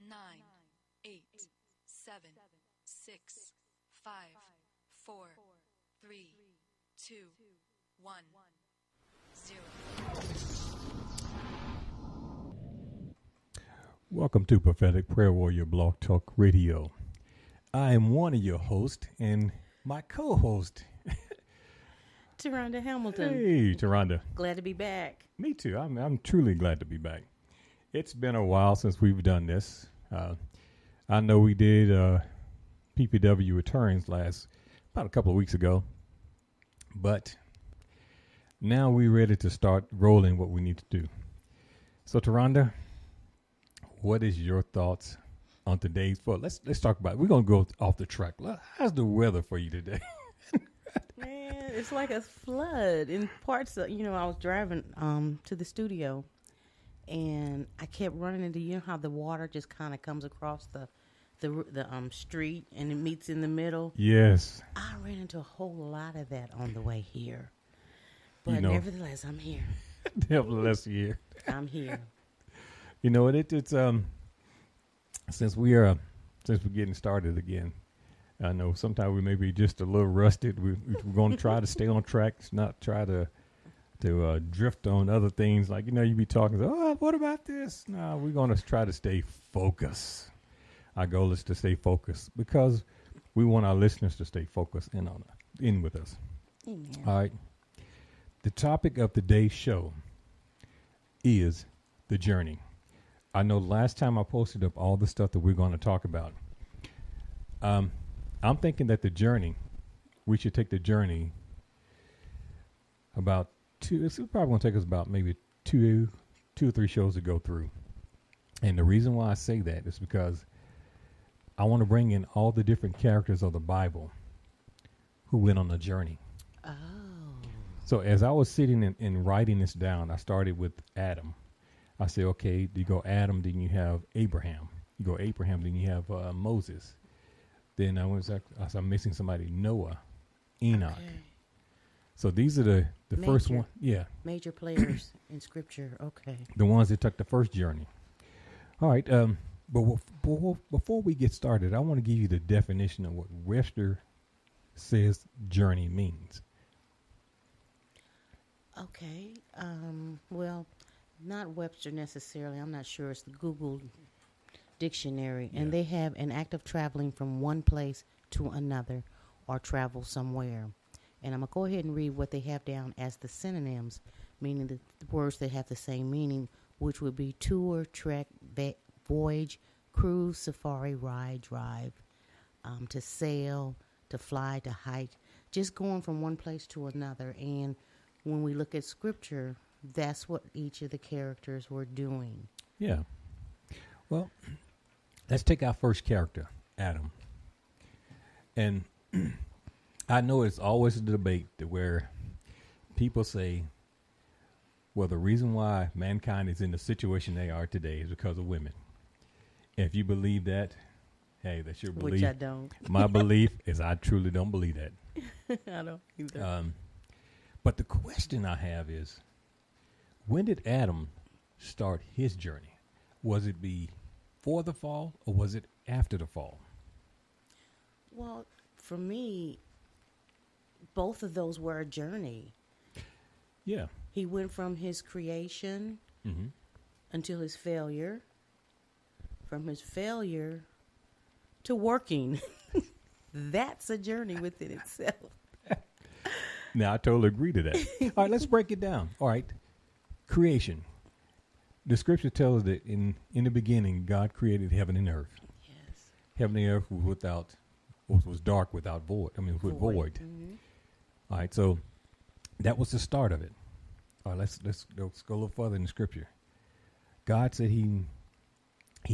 9, 8, 7, 6, 5, 4, 3, 2, 1, 0. Welcome to Prophetic Prayer Warrior Blog Talk Radio. I am one of your hosts and my co-host, Taronda Hamilton. Hey, Taronda. Glad to be back. Me too. I'm truly glad to be back. It's been a while since we've done this. I know we did P.P.W. returns about a couple of weeks ago, but now we're ready to start rolling what we need to do. So, Taronda, what is your thoughts on today's foot? Let's talk about it. We're going to go off the track. How's the weather for you today? Man, it's like a flood in parts of, I was driving to the studio and I kept running into, how the water just kind of comes across the street and it meets in the middle. Yes. I ran into a whole lot of that on the way here. But nevertheless, I'm here. Nevertheless, here. I'm here. You know, it's since we're getting started again, I know sometimes we may be just a little rusted. We're going to try to stay on track, not try to drift on other things. Like, you be talking, what about this? No, we're going to try to stay focused. Our goal is to stay focused because we want our listeners to stay focused in with us. Amen. All right. The topic of today's show is the journey. I know last time I posted up all the stuff that we're going to talk about. I'm thinking that we should take the journey about it's probably going to take us about maybe two or three shows to go through. And the reason why I say that is because I want to bring in all the different characters of the Bible who went on a journey. Oh. So as I was sitting and writing this down, I started with Adam. I said, okay, you go Adam, then you have Abraham. You go Abraham, then you have Moses. Then I'm missing somebody, Noah, Enoch. Okay. So these are the first one. Yeah. Major players in Scripture. Okay. The ones that took the first journey. All right. But before we get started, I want to give you the definition of what Webster says journey means. Okay. Well, not Webster necessarily. I'm not sure. It's the Google dictionary. Yeah. And they have an act of traveling from one place to another or travel somewhere. And I'm going to go ahead and read what they have down as the synonyms, meaning the words that have the same meaning, which would be tour, trek, voyage, cruise, safari, ride, drive, to sail, to fly, to hike, just going from one place to another. And when we look at Scripture, that's what each of the characters were doing. Yeah. Well, let's take our first character, Adam. And I know it's always a debate where people say, well, the reason why mankind is in the situation they are today is because of women. And if you believe that, hey, that's your belief. Which I don't. My belief is I truly don't believe that. I don't either. But the question I have is, when did Adam start his journey? Was it before the fall or was it after the fall? Well, for me, both of those were a journey. Yeah. He went from his creation until his failure, from his failure to working. That's a journey within itself. Now, I totally agree to that. All right, let's break it down. All right. Creation. The scripture tells us that in the beginning, God created heaven and earth. Yes. Heaven and earth was dark without void. With void. Mm-hmm. All right, so that was the start of it. All right, let's go a little further in the scripture. God said he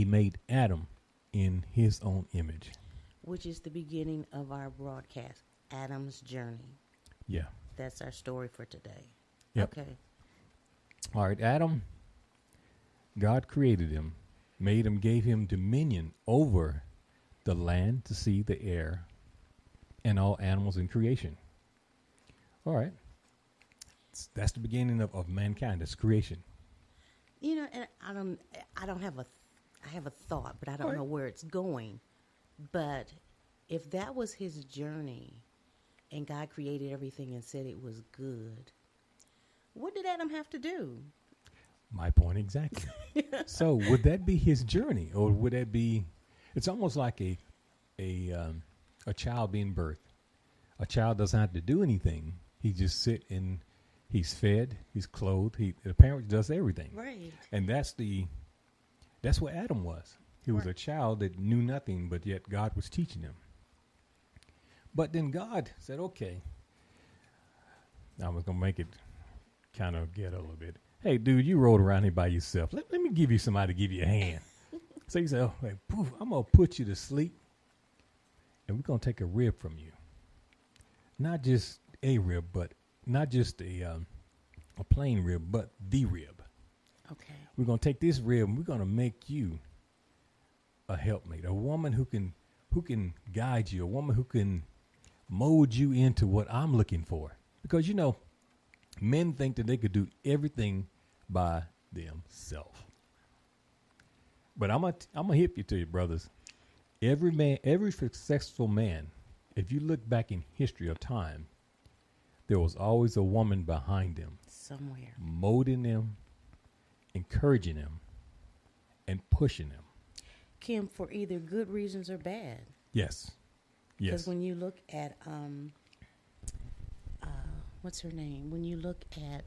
made Adam in his own image. Which is the beginning of our broadcast, Adam's journey. Yeah. That's our story for today. Yep. Okay. All right, Adam, God created him, made him, gave him dominion over the land, the sea, the air, and all animals in creation. All right. That's the beginning of mankind. That's creation. And I don't have I have a thought, but I don't know where it's going. But if that was his journey and God created everything and said it was good, what did Adam have to do? My point exactly. So would that be his journey, or would that be? It's almost like a child being birthed. A child doesn't have to do anything. He just sit and he's fed, he's clothed. The parent does everything. Right. And that's what Adam was. He was a child that knew nothing, but yet God was teaching him. But then God said, "Okay." I was gonna make it kind of ghetto a little bit. Hey, dude, you rode around here by yourself. Let me give you somebody to give you a hand. So he said, "Oh, wait, poof, I'm going to put you to sleep, and we're going to take a rib from you. Not just a rib, but not just a plain rib, but the rib. Okay. We're going to take this rib, and we're going to make you a helpmate, a woman who can guide you, a woman who can mold you into what I'm looking for." Because, men think that they could do everything by themselves. But I'm gonna hip you to you, brothers. Every successful man, if you look back in history of time, there was always a woman behind them, somewhere, molding them, encouraging them, and pushing them. Kim, for either good reasons or bad. Yes. Because when you look at what's her name? When you look at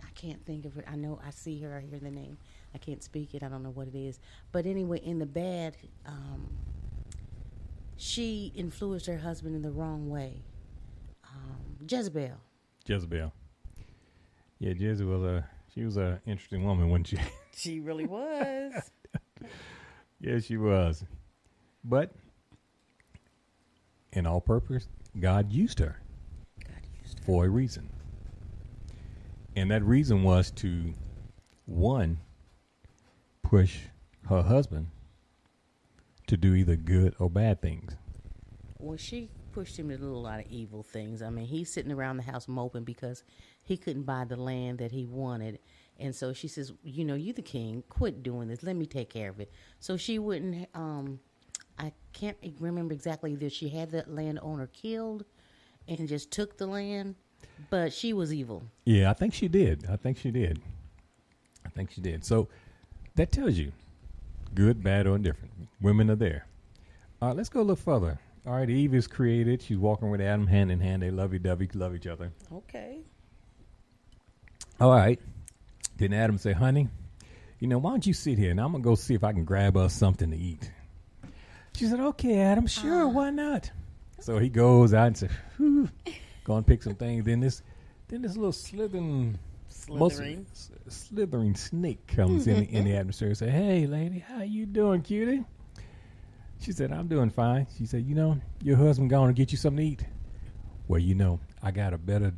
I can't think of it. I know I see her. I hear the name. I can't speak it. I don't know what it is. But anyway, in the bad, she influenced her husband in the wrong way. Jezebel. Yeah, Jezebel. She was an interesting woman, wasn't she? She really was. Yeah, she was. But in all purpose, God used her for a reason. And that reason was to, one, push her husband to do either good or bad things. Well, she pushed him to do a lot of evil things. I mean, he's sitting around the house moping because he couldn't buy the land that he wanted. And so she says, you the king, quit doing this. Let me take care of it. So she wouldn't, I can't remember exactly that she had that landowner killed and just took the land, but she was evil. Yeah, I think she did. So that tells you good, bad, or indifferent. Women are there. All right, let's go a little further. All right, Eve is created. She's walking with Adam hand in hand. They lovey-dovey, love each other. Okay. All right. Then Adam say, "Honey, why don't you sit here and I'm going to go see if I can grab us something to eat." She said, "Okay, Adam, sure, why not?" So he goes out and says, "Go and pick some things." Then this little slithering snake comes in the atmosphere and say, "Hey, lady, how you doing, cutie?" She said, "I'm doing fine." She said, "Your husband going to get you something to eat." "Well, I got a better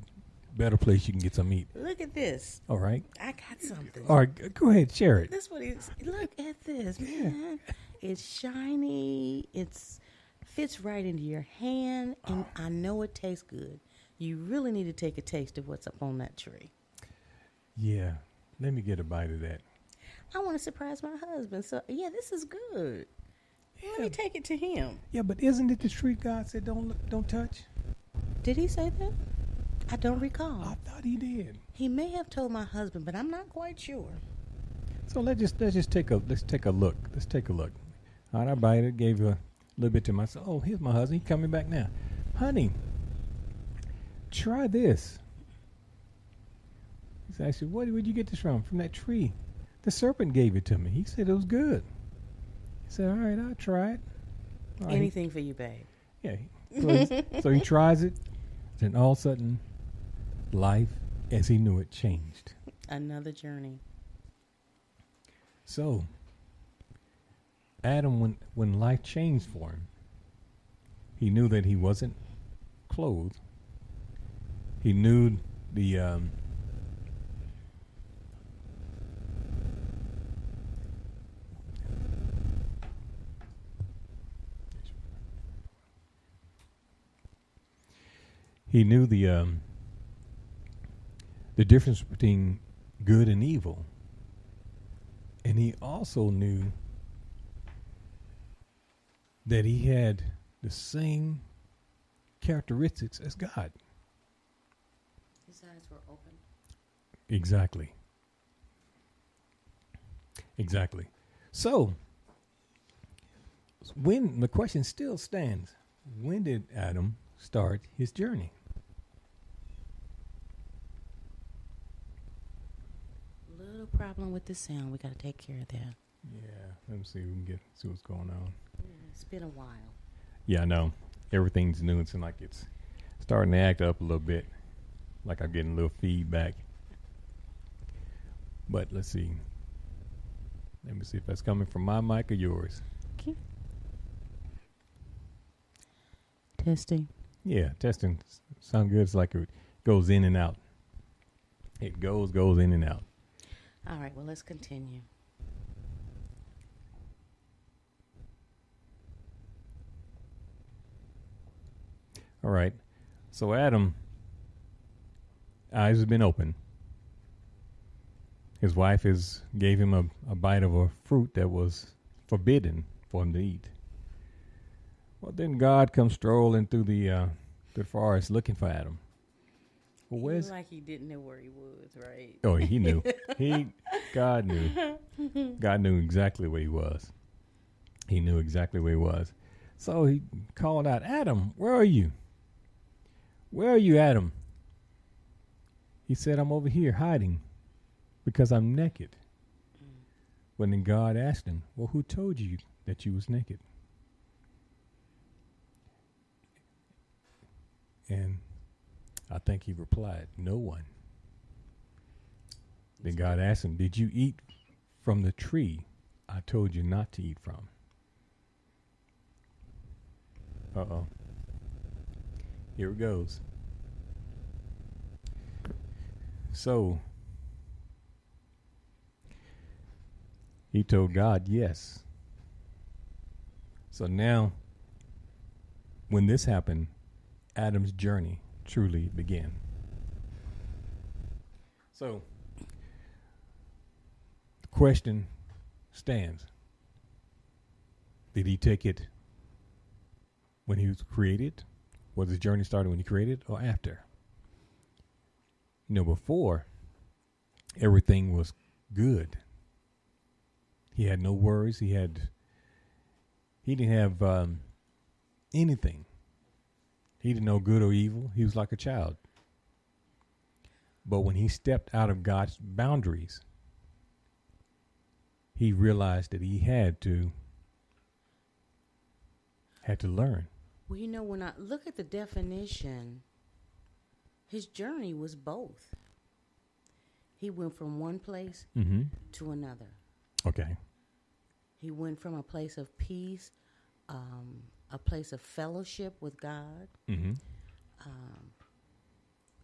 place you can get some eat." Look at this. All right. I got something. All right, go ahead, share it. That's what it is. Look at this, man. It's shiny. Fits right into your hand, and I know it tastes good. You really need to take a taste of what's up on that tree. Yeah. Let me get a bite of that. I want to surprise my husband. So, yeah, this is good. Yeah. Let me take it to him. Yeah, but isn't it the tree God said don't touch? Did he say that? I don't recall. I thought he did. He may have told my husband, but I'm not quite sure. So let's take a look. Let's take a look. All right, I bite it, gave a little bit to myself. Oh, here's my husband. He's coming back now. "Honey, try this." He said, "Actually, where'd you get this from?" "From that tree. The serpent gave it to me. He said it was good." He said, "All right, I'll try it." All right. Anything for you, babe. Yeah. So he tries it. Then all of a sudden, life as he knew it changed. Another journey. So, Adam, when life changed for him, he knew that he wasn't clothed. He knew he knew the difference between good and evil. And he also knew that he had the same characteristics as God. His eyes were open. Exactly. Exactly. So, when the question still stands, when did Adam start his journey? Little problem with the sound. We got to take care of that. Yeah, let me see. We can see what's going on. It's been a while. Yeah, I know. Everything's new. It's like it's starting to act up a little bit. Like I'm getting a little feedback. But let's see. Let me see if that's coming from my mic or yours. Okay. Testing. Yeah, testing. Sound good. It's like it goes in and out. It goes in and out. All right, well, let's continue. All right. So Adam, eyes have been open. His wife gave him a bite of a fruit that was forbidden for him to eat. Well, then God comes strolling through the forest looking for Adam. Well, where's like he didn't know where he was, right? Oh, he knew. God knew. God knew exactly where he was. He knew exactly where he was. So he called out, Adam, where are you? Where are you, Adam? He said, I'm over here hiding because I'm naked. When then God asked him, well, who told you that you was naked? And I think he replied, no one. Then God asked him, did you eat from the tree I told you not to eat from? Uh-oh. Here it goes. So, he told God, yes. So now, when this happened, Adam's journey truly began. So, the question stands. Did he take it when he was created? Was his journey started when he created or after? You know, before, everything was good. He had no worries. He didn't have anything. He didn't know good or evil. He was like a child. But when he stepped out of God's boundaries, he realized that he had to learn. Well, you know, when I look at the definition, his journey was both. He went from one place to another. Okay. He went from a place of peace, a place of fellowship with God, an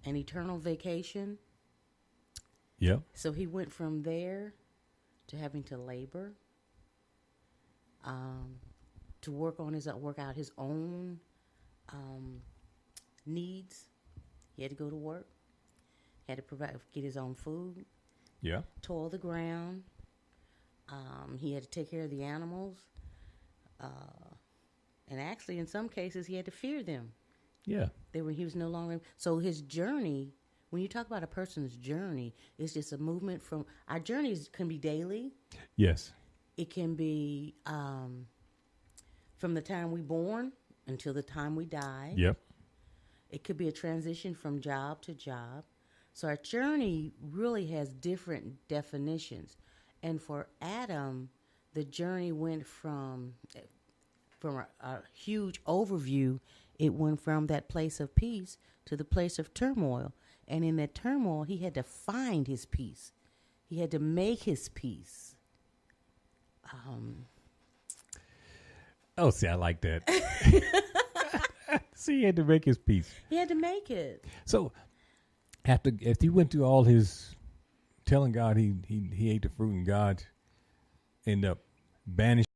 eternal vacation. Yep. So he went from there to having to labor, to work out his own needs. He had to go to work. Had to get his own food. Yeah. Toil the ground. He had to take care of the animals. And actually, in some cases, he had to fear them. Yeah. He was no longer. So his journey, when you talk about a person's journey, it's just a movement from. Our journeys can be daily. Yes. It can be from the time we born until the time we die. Yep. It could be a transition from job to job. So our journey really has different definitions. And for Adam, the journey went from a huge overview, it went from that place of peace to the place of turmoil. And in that turmoil, he had to find his peace. He had to make his peace. See, I like that. See, he had to make his peace. He had to make it. So, if he went through all his telling God he ate the fruit and God ended up banishing